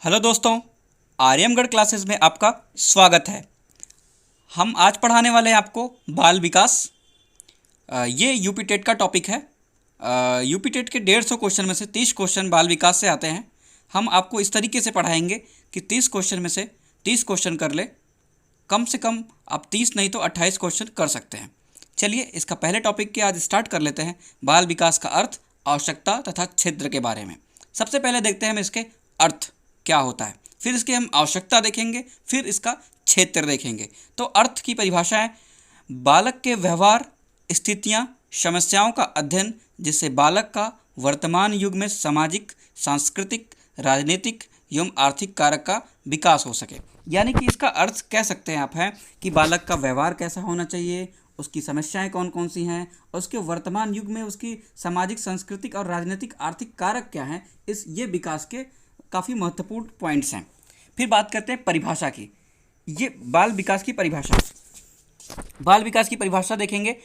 Hello दोस्तों, आर्यमगढ़ classes में आपका स्वागत है। हम आज पढ़ाने वाले हैं आपको बाल विकास। ये यूपी टेट का टॉपिक है। यूपी टेट के 150 क्वेश्चन में से 30 क्वेश्चन बाल विकास से आते हैं। हम आपको इस तरीके से पढ़ाएंगे कि 30 क्वेश्चन में से 30 क्वेश्चन कर ले। कम से कम आप 30 नहीं तो 28 क्वेश्चन कर सकते हैं। चलिए इसका पहले टॉपिक के आज स्टार्ट कर लेते हैं। बाल विकास का अर्थ, आवश्यकता तथा क्षेत्र के बारे में। सबसे पहले देखते हैं हम इसके अर्थ क्या होता है, फिर इसकी हम आवश्यकता देखेंगे, फिर इसका क्षेत्र देखेंगे। तो अर्थ की परिभाषा है बालक के व्यवहार, स्थितियाँ, समस्याओं का अध्ययन जिससे बालक का वर्तमान युग में सामाजिक, सांस्कृतिक, राजनीतिक एवं आर्थिक कारक का विकास हो सके। यानी कि इसका अर्थ कह सकते हैं आप हैं कि बालक का व्यवहार कैसा होना चाहिए, उसकी समस्याएं कौन कौन सी हैं और उसके वर्तमान युग में उसकी सामाजिक, सांस्कृतिक और राजनीतिक आर्थिक कारक क्या हैं। ये विकास के काफ़ी महत्वपूर्ण पॉइंट्स हैं। फिर बात करते हैं परिभाषा की। ये बाल विकास की परिभाषा, बाल विकास की परिभाषा देखेंगे।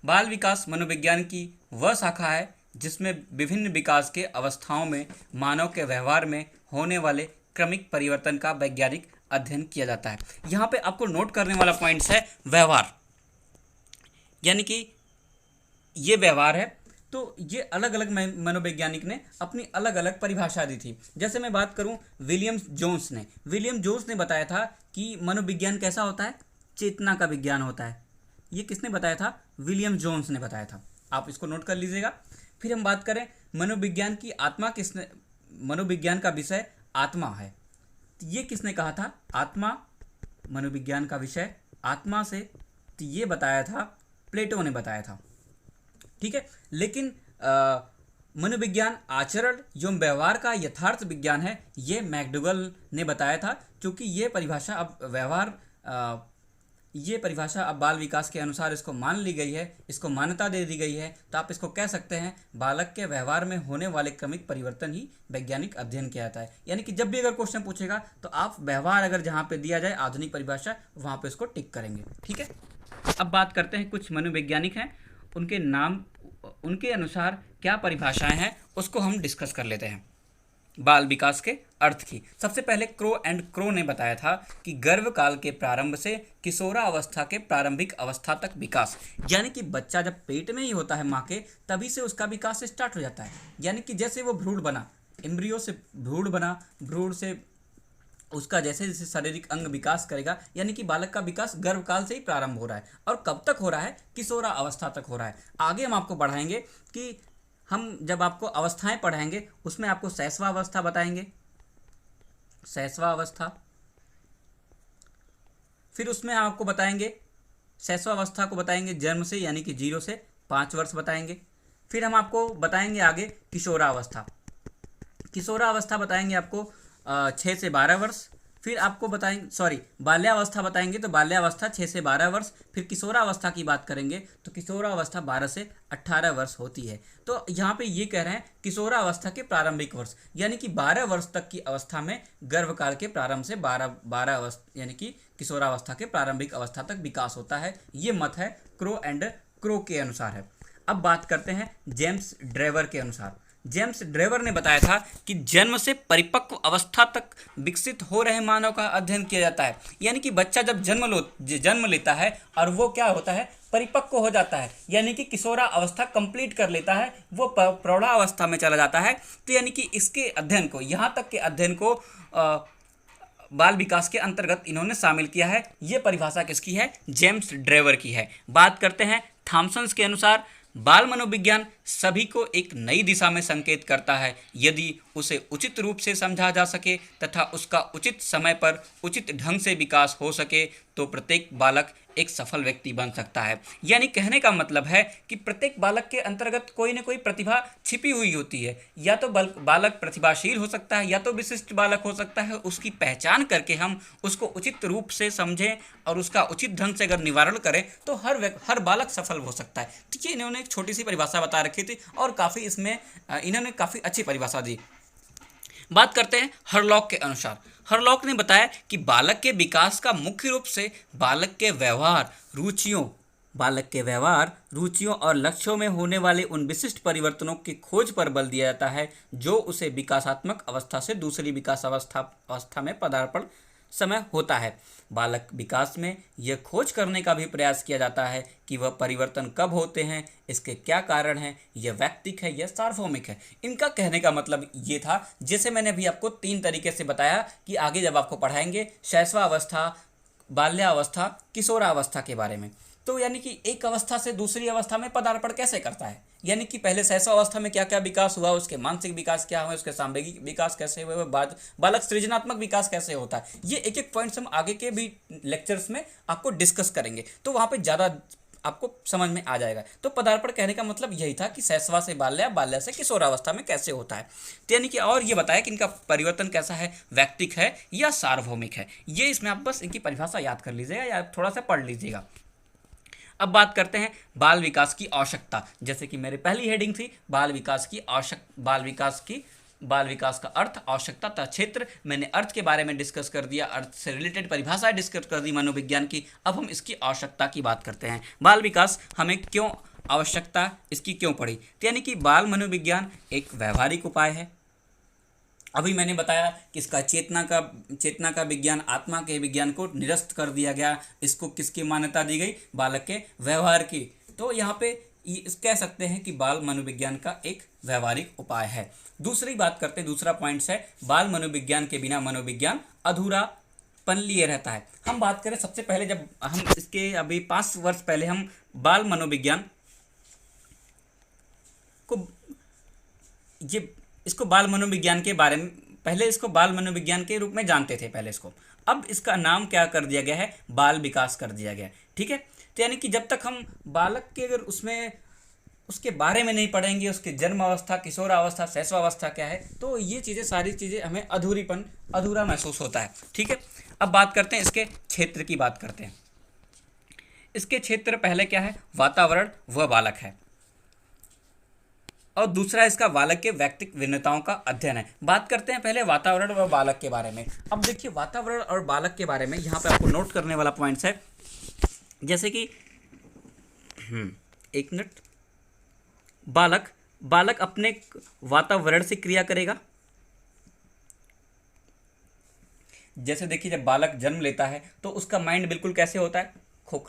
बाल विकास मनोविज्ञान की वह शाखा है जिसमें विभिन्न विकास के अवस्थाओं में मानव के व्यवहार में होने वाले क्रमिक परिवर्तन का वैज्ञानिक अध्ययन किया जाता है। यहाँ पे आपको नोट करने वाला पॉइंट्स है व्यवहार, यानी कि ये व्यवहार है। तो ये अलग अलग मनोवैज्ञानिक ने अपनी अलग अलग परिभाषा दी थी। जैसे मैं बात करूं विलियम जोन्स ने बताया था कि मनोविज्ञान कैसा होता है, चेतना का विज्ञान होता है। ये किसने बताया था? विलियम जोन्स ने बताया था। आप इसको नोट कर लीजिएगा। फिर हम बात करें मनोविज्ञान की आत्मा, मनोविज्ञान का विषय आत्मा है। ये किसने कहा था? आत्मा मनोविज्ञान का विषय आत्मा से, तो ये बताया था प्लेटो ने बताया था। ठीक है, लेकिन मनोविज्ञान आचरण एवं व्यवहार का यथार्थ विज्ञान है, ये मैकडूगल ने बताया था। क्योंकि ये परिभाषा अब बाल विकास के अनुसार इसको मान ली गई है, इसको मान्यता दे दी गई है। तो आप इसको कह सकते हैं बालक के व्यवहार में होने वाले क्रमिक परिवर्तन ही वैज्ञानिक अध्ययन किया जाता है। यानी कि जब भी अगर क्वेश्चन पूछेगा तो आप व्यवहार अगर जहाँ पे दिया जाए आधुनिक परिभाषा, वहाँ पे इसको टिक करेंगे। ठीक है, अब बात करते हैं कुछ मनोवैज्ञानिक हैं, उनके नाम, उनके अनुसार क्या परिभाषाएं हैं, उसको हम डिस्कस कर लेते हैं। बाल विकास के अर्थ की सबसे पहले क्रो ने बताया था कि गर्भकाल के प्रारंभ से किशोरावस्था के प्रारंभिक अवस्था तक विकास, यानी कि बच्चा जब पेट में ही होता है माँ के, तभी से उसका विकास स्टार्ट हो जाता है। यानी कि जैसे वो भ्रूण बना, एम्ब्रियो से भ्रूण बना, भ्रूण से उसका जैसे जैसे शारीरिक अंग विकास करेगा, यानी कि बालक का विकास गर्भकाल से ही प्रारंभ हो रहा है। और कब तक हो रहा है? किशोरा अवस्था तक हो रहा है। आगे हम आपको बढ़ाएंगे कि हम जब आपको अवस्थाएं पढ़ाएंगे उसमें आपको शैशवावस्था बताएंगे, शैशवावस्था। फिर उसमें आपको बताएंगे, शैशवावस्था को बताएंगे जन्म से, यानी कि 0 से 5 वर्ष बताएंगे। फिर हम आपको बताएंगे आगे किशोरावस्था, किशोरावस्था बताएंगे आपको 6 से 12 वर्ष। फिर आपको बताएंगे बाल्यावस्था बताएंगे, तो बाल्यावस्था 6 से 12 वर्ष। फिर किशोरावस्था की बात करेंगे तो किशोरावस्था 12 से 18 वर्ष होती है। तो यहाँ पे ये कह रहे हैं किशोरावस्था के प्रारंभिक वर्ष, यानी कि 12 वर्ष तक की अवस्था में गर्भकाल के प्रारंभ से 12 अवस्था, यानी कि किशोरावस्था के प्रारंभिक अवस्था तक विकास होता है। ये मत है क्रो के अनुसार है। अब बात करते हैं जेम्स ड्रेवर के अनुसार। जेम्स ड्रेवर ने बताया था कि जन्म से परिपक्व अवस्था तक विकसित हो रहे मानव का अध्ययन किया जाता है। यानी कि बच्चा जब जन्म लेता है और वो क्या होता है? परिपक्व हो जाता है, यानी कि किशोरा अवस्था कंप्लीट कर लेता है, वो प्रौढ़ावस्था में चला जाता है। तो यानी कि इसके अध्ययन को, यहाँ तक के अध्ययन को बाल विकास के अंतर्गत इन्होंने शामिल किया है। ये परिभाषा किसकी है? जेम्स ड्रेवर की है। बात करते हैं थॉमसन के अनुसार। बाल मनोविज्ञान सभी को एक नई दिशा में संकेत करता है यदि उसे उचित रूप से समझा जा सके तथा उसका उचित समय पर उचित ढंग से विकास हो सके तो प्रत्येक बालक एक सफल व्यक्ति बन सकता है। यानी कहने का मतलब है कि प्रत्येक बालक के अंतर्गत कोई न कोई प्रतिभा छिपी हुई होती है। या तो बालक प्रतिभाशील हो सकता है, या तो विशिष्ट बालक हो सकता है। उसकी पहचान करके हम उसको उचित रूप से समझें और उसका उचित ढंग से अगर निवारण करें तो हर बालक सफल हो सकता है। तो ये इन्होंने एक छोटी सी परिभाषा बता रखी थी और काफ़ी इसमें इन्होंने काफ़ी अच्छी परिभाषा दी। बात करते हैं हरलॉक के अनुसार। हरलॉक ने बताया कि बालक के विकास का मुख्य रूप से बालक के व्यवहार, रुचियों बालक के व्यवहार, रुचियों और लक्ष्यों में होने वाले उन विशिष्ट परिवर्तनों की खोज पर बल दिया जाता है जो उसे विकासात्मक अवस्था से दूसरी विकास अवस्था में पदार्पण समय होता है। बालक विकास में यह खोज करने का भी प्रयास किया जाता है कि वह परिवर्तन कब होते हैं, इसके क्या कारण हैं, यह वैयक्तिक है या सार्वभौमिक है। इनका कहने का मतलब ये था, जैसे मैंने अभी आपको 3 तरीके से बताया कि आगे जब आपको पढ़ाएंगे शैशवावस्था, बाल्यावस्था, किशोरावस्था के बारे में, तो यानी कि एक अवस्था से दूसरी अवस्था में पदार्पण कैसे करता है, यानी कि पहले शैशवावस्था में क्या क्या विकास हुआ, उसके मानसिक विकास क्या हुए, उसके सांवेगिक विकास कैसे हुए, बाद बालक सृजनात्मक विकास कैसे होता है। ये एक एक पॉइंट्स हम आगे के भी लेक्चर्स में आपको डिस्कस करेंगे, तो वहाँ पे ज़्यादा आपको समझ में आ जाएगा। तो पदार्पण कहने का मतलब यही था कि शैशवा से बाल्या, बाल्या से किशोरावस्था में कैसे होता है। तो यानी कि और ये बताया कि इनका परिवर्तन कैसा है, वैयक्तिक है या सार्वभौमिक है। ये इसमें आप बस इनकी परिभाषा याद कर लीजिएगा या थोड़ा सा पढ़ लीजिएगा। अब बात करते हैं बाल विकास की आवश्यकता। जैसे कि मेरी पहली हेडिंग थी बाल विकास का अर्थ, आवश्यकता तथा क्षेत्र। मैंने अर्थ के बारे में डिस्कस कर दिया, अर्थ से रिलेटेड परिभाषा डिस्कस कर दी मनोविज्ञान की। अब हम इसकी आवश्यकता की बात करते हैं। बाल विकास हमें क्यों आवश्यकता इसकी क्यों पड़ी, तो यानी कि बाल मनोविज्ञान एक व्यवहारिक उपाय है। अभी मैंने बताया कि इसका चेतना का विज्ञान, आत्मा के विज्ञान को निरस्त कर दिया गया। इसको किसकी मान्यता दी गई, बालक के व्यवहार की। तो यहाँ पे कह सकते हैं कि बाल मनोविज्ञान का एक व्यवहारिक उपाय है। दूसरी बात करते हैं, दूसरा पॉइंट्स है बाल मनोविज्ञान के बिना मनोविज्ञान अधूरापन लिए रहता है। हम बात करें सबसे पहले, जब हम इसके अभी 5 वर्ष पहले हम बाल मनोविज्ञान को इसको बाल मनोविज्ञान के बारे में, पहले इसको बाल मनोविज्ञान के रूप में जानते थे पहले इसको। अब इसका नाम क्या कर दिया गया है, बाल विकास कर दिया गया है। ठीक है, तो यानी कि जब तक हम बालक के अगर उसके बारे में नहीं पढ़ेंगे, उसके जन्म अवस्था, किशोरावस्था, शैशवावस्था क्या है, तो ये चीज़ें, सारी चीज़ें हमें अधूरा महसूस होता है। ठीक है, अब बात करते हैं इसके क्षेत्र की बात करते हैं। इसके क्षेत्र पहले क्या है, वातावरण व बालक है, और दूसरा इसका बालक के व्यक्तिगत भिन्नताओं का अध्ययन है। बात करते हैं पहले वातावरण व बालक के बारे में। अब देखिए वातावरण और बालक के बारे में यहाँ पे आपको नोट करने वाला पॉइंट्स है, जैसे कि एक मिनट, बालक अपने वातावरण से क्रिया करेगा। जैसे देखिए जब बालक जन्म लेता है तो उसका माइंड बिल्कुल कैसे होता है,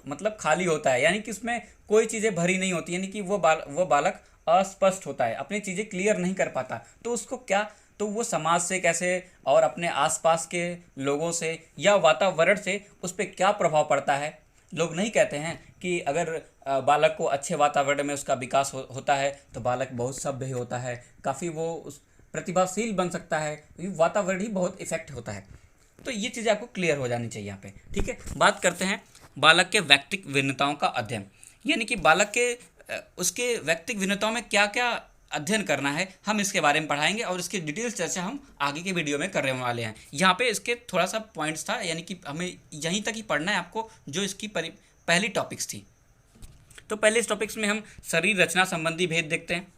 मतलब खाली होता है, यानी कि उसमें कोई चीज़ें भरी नहीं होती, यानी कि वो बालक अस्पष्ट होता है, अपनी चीज़ें क्लियर नहीं कर पाता। तो उसको क्या, तो वो समाज से कैसे और अपने आसपास के लोगों से या वातावरण से उस पर क्या प्रभाव पड़ता है। लोग नहीं कहते हैं कि अगर बालक को अच्छे वातावरण में उसका विकास होता है तो बालक बहुत सभ्य होता है, काफ़ी वो प्रतिभाशील बन सकता है, वातावरण ही बहुत इफेक्ट होता है। तो ये चीज़ें आपको क्लियर हो जानी चाहिए यहाँ पे। ठीक है, बात करते हैं बालक के व्यक्तिगत भिन्नताओं का अध्ययन, यानी कि बालक के उसके व्यक्तिगत भिन्नताओं में क्या क्या अध्ययन करना है, हम इसके बारे में पढ़ाएंगे और इसकी डिटेल्स चर्चा हम आगे के वीडियो में करने वाले हैं। यहाँ पे इसके थोड़ा सा पॉइंट्स था, यानी कि हमें यहीं तक ही पढ़ना है आपको, जो इसकी पहली टॉपिक्स थी। तो पहले इस टॉपिक्स में हम शरीर रचना संबंधी भेद देखते हैं।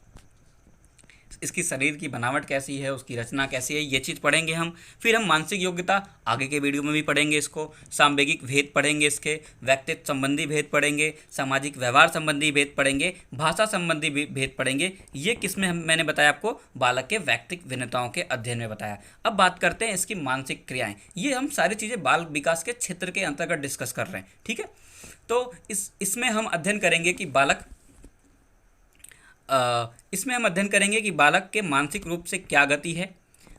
इसकी शरीर की बनावट कैसी है, उसकी रचना कैसी है, ये चीज़ पढ़ेंगे हम। फिर हम मानसिक योग्यता आगे के वीडियो में भी पढ़ेंगे, इसको सामवेगिक भेद पढ़ेंगे, इसके व्यक्तित्व संबंधी भेद पढ़ेंगे, सामाजिक व्यवहार संबंधी भेद पढ़ेंगे, भाषा संबंधी भेद पढ़ेंगे। ये किसमें मैंने बताया आपको, बालक के व्यक्तिगत भिन्नताओं के अध्ययन में बताया। अब बात करते हैं इसकी मानसिक क्रियाएँ। ये हम सारी चीज़ें बाल विकास के क्षेत्र के अंतर्गत डिस्कस कर रहे हैं। ठीक है, तो इसमें हम अध्ययन करेंगे कि बालक के मानसिक रूप से क्या गति है,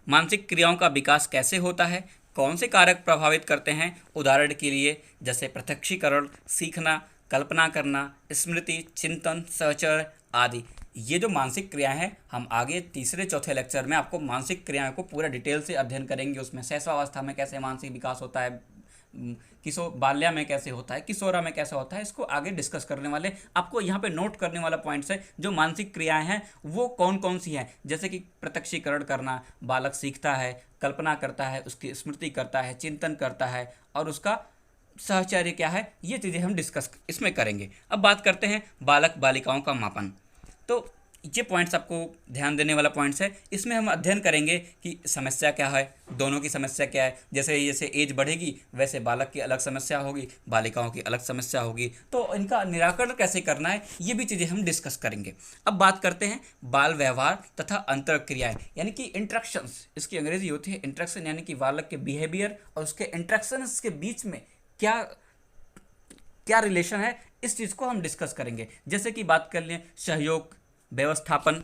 मानसिक क्रियाओं का विकास कैसे होता है, कौन से कारक प्रभावित करते हैं। उदाहरण के लिए जैसे प्रत्यक्षीकरण, सीखना, कल्पना करना, स्मृति, चिंतन, सहचर आदि। ये जो मानसिक क्रियाएं हैं, हम आगे तीसरे चौथे लेक्चर में आपको मानसिक क्रियाओं को पूरा डिटेल से अध्ययन करेंगे। उसमें शैशवावस्था में कैसे मानसिक विकास होता है, बाल्या में कैसे होता है, किशोरा में कैसे होता है, इसको आगे डिस्कस करने वाले। आपको यहाँ पे नोट करने वाला पॉइंट्स है, जो मानसिक क्रियाएं हैं वो कौन कौन सी हैं। जैसे कि प्रत्यक्षीकरण करना, बालक सीखता है, कल्पना करता है, उसकी स्मृति करता है, चिंतन करता है, और उसका साहचर्य क्या है, ये चीज़ें हम डिस्कस इसमें करेंगे। अब बात करते हैं बालक बालिकाओं का मापन। तो ये पॉइंट्स आपको ध्यान देने वाला पॉइंट्स है। इसमें हम अध्ययन करेंगे कि समस्या क्या है, दोनों की समस्या क्या है। जैसे जैसे एज बढ़ेगी वैसे बालक की अलग समस्या होगी, बालिकाओं की अलग समस्या होगी, तो इनका निराकरण कैसे करना है ये भी चीज़ें हम डिस्कस करेंगे। अब बात करते हैं बाल व्यवहार तथा अंतरक्रियाएँ, यानी कि इंट्रैक्शंस। इसकी अंग्रेजी होती है इंट्रैक्शन, यानी कि बालक के बिहेवियर और उसके इंट्रैक्शंस के बीच में क्या क्या रिलेशन है, इस चीज़ को हम डिस्कस करेंगे। जैसे कि बात कर लें सहयोग, व्यवस्थापन,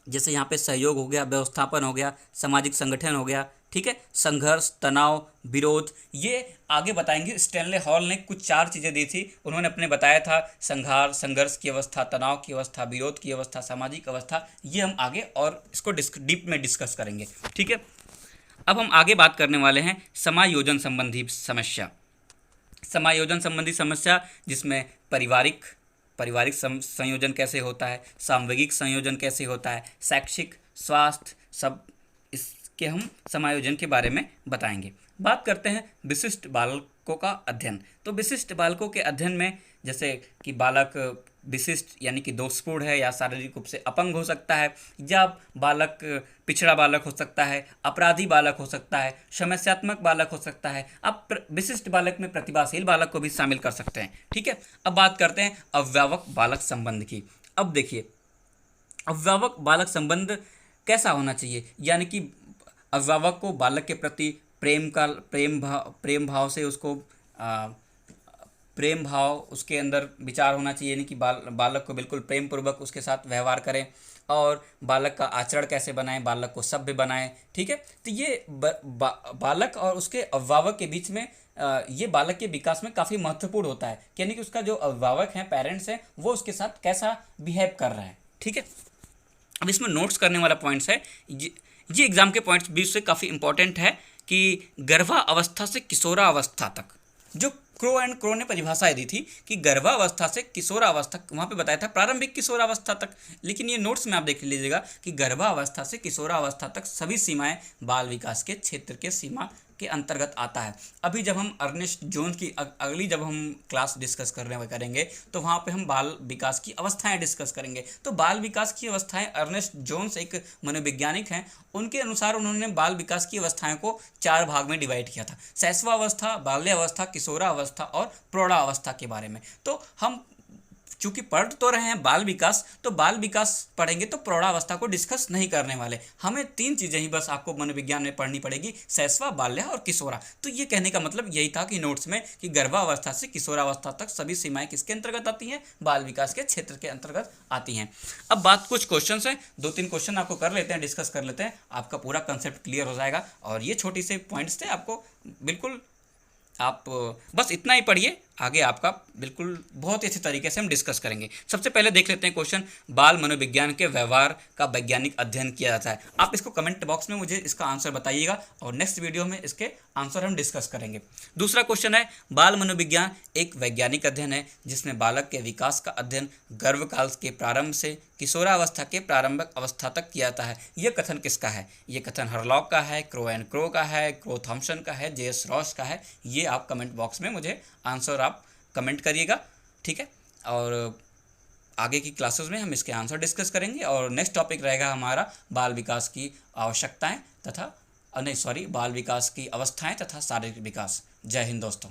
जैसे यहाँ पे सहयोग हो गया, व्यवस्थापन हो गया, सामाजिक संगठन हो गया, ठीक है, संघर्ष, तनाव, विरोध, ये आगे बताएंगे। स्टैनले हॉल ने कुछ 4 चीज़ें दी थी, उन्होंने अपने बताया था संघर्ष की अवस्था, तनाव की अवस्था, विरोध की अवस्था, सामाजिक अवस्था। ये हम आगे और इसको डीप में डिस्कस करेंगे, ठीक है। अब हम आगे बात करने वाले हैं समायोजन संबंधी समस्या। समायोजन संबंधी समस्या जिसमें पारिवारिक संयोजन कैसे होता है, सामूहिक संयोजन कैसे होता है, शैक्षिक, स्वास्थ्य, सब इसके हम समायोजन के बारे में बताएंगे। बात करते हैं विशिष्ट बालकों का अध्ययन। तो विशिष्ट बालकों के अध्ययन में जैसे कि बालक विशिष्ट यानी कि दोषपूर्ण है या शारीरिक रूप से अपंग हो सकता है, या बालक पिछड़ा बालक हो सकता है, अपराधी बालक हो सकता है, समस्यात्मक बालक हो सकता है। आप विशिष्ट बालक में प्रतिभाशील बालक को भी शामिल कर सकते हैं, ठीक है। अब बात करते हैं अभिभावक बालक संबंध की। अब देखिए अभिभावक बालक संबंध कैसा होना चाहिए, यानी कि अभिभावक को बालक के प्रति प्रेम भाव से उसको प्रेम भाव उसके अंदर विचार होना चाहिए, यानी कि बालक को बिल्कुल प्रेम पूर्वक उसके साथ व्यवहार करें, और बालक का आचरण कैसे बनाएं, बालक को सभ्य बनाएं, ठीक है। तो ये बालक और उसके अभिभावक के बीच में ये बालक के विकास में काफ़ी महत्वपूर्ण होता है, यानी कि उसका जो अभिभावक हैं, पेरेंट्स हैं, वो उसके साथ कैसा बिहेव कर रहा है, ठीक है। अब इसमें नोट्स करने वाला पॉइंट्स है, ये एग्जाम के पॉइंट्स भी उससे काफ़ी इंपॉर्टेंट है कि गर्भावस्था से किशोरावस्था तक, जो क्रो ने परिभाषा दी थी कि गर्भावस्था से किशोरावस्था, वहाँ पे बताया था प्रारंभिक किशोरावस्था तक, लेकिन ये नोट्स में आप देख लीजिएगा कि गर्भावस्था से किशोरावस्था तक सभी सीमाएं बाल विकास के क्षेत्र के सीमा के अंतर्गत आता है। अभी जब हम अर्नेस्ट जोन्स की अगली जब हम क्लास डिस्कस करेंगे तो वहाँ पे हम बाल विकास की अवस्थाएं डिस्कस करेंगे। तो बाल विकास की अवस्थाएं, अर्नेस्ट जोन्स एक मनोवैज्ञानिक हैं, उनके अनुसार उन्होंने बाल विकास की अवस्थाएं को 4 भाग में डिवाइड किया था, शैशवावस्था, बाल्यावस्था, किशोरावस्था और प्रौढ़ावस्था के बारे में। तो हम चूंकि पढ़ तो रहे हैं बाल विकास, तो बाल विकास पढ़ेंगे तो प्रौढ़ावस्था को डिस्कस नहीं करने वाले। हमें 3 चीज़ें ही बस आपको मनोविज्ञान में पढ़नी पड़ेगी, शैशवा, बाल्या और किशोरा। तो ये कहने का मतलब यही था कि नोट्स में कि गर्भावस्था से किशोरावस्था तक सभी सीमाएं किसके अंतर्गत आती हैं, बाल विकास के क्षेत्र के अंतर्गत आती हैं। अब बात कुछ क्वेश्चन है, 2-3 क्वेश्चन आपको कर लेते हैं, डिस्कस कर लेते हैं, आपका पूरा कंसेप्ट क्लियर हो जाएगा। और ये छोटी से पॉइंट्स थे, आपको बिल्कुल आप बस इतना ही पढ़िए, आगे आपका बिल्कुल बहुत ही अच्छे तरीके से हम डिस्कस करेंगे। सबसे पहले देख लेते हैं क्वेश्चन, बाल मनोविज्ञान के व्यवहार का वैज्ञानिक अध्ययन किया जाता है। आप इसको कमेंट बॉक्स में मुझे इसका आंसर बताइएगा और नेक्स्ट वीडियो में इसके आंसर हम डिस्कस करेंगे। दूसरा क्वेश्चन है, बाल मनोविज्ञान एक वैज्ञानिक अध्ययन है जिसमें बालक के विकास का अध्ययन गर्भकाल के प्रारंभ से किशोरावस्था के प्रारंभिक अवस्था तक किया जाता है। यह कथन किसका है? ये कथन हरलॉक का है, क्रो एंड क्रो का है, क्रो थॉम्सन का है, जे.एस. रॉस का है। ये आप कमेंट बॉक्स में मुझे आंसर आप कमेंट करिएगा, ठीक है। और आगे की क्लासेस में हम इसके आंसर डिस्कस करेंगे और नेक्स्ट टॉपिक रहेगा हमारा बाल विकास की आवश्यकताएं तथा बाल विकास की अवस्थाएं तथा शारीरिक विकास। जय हिंद दोस्तों।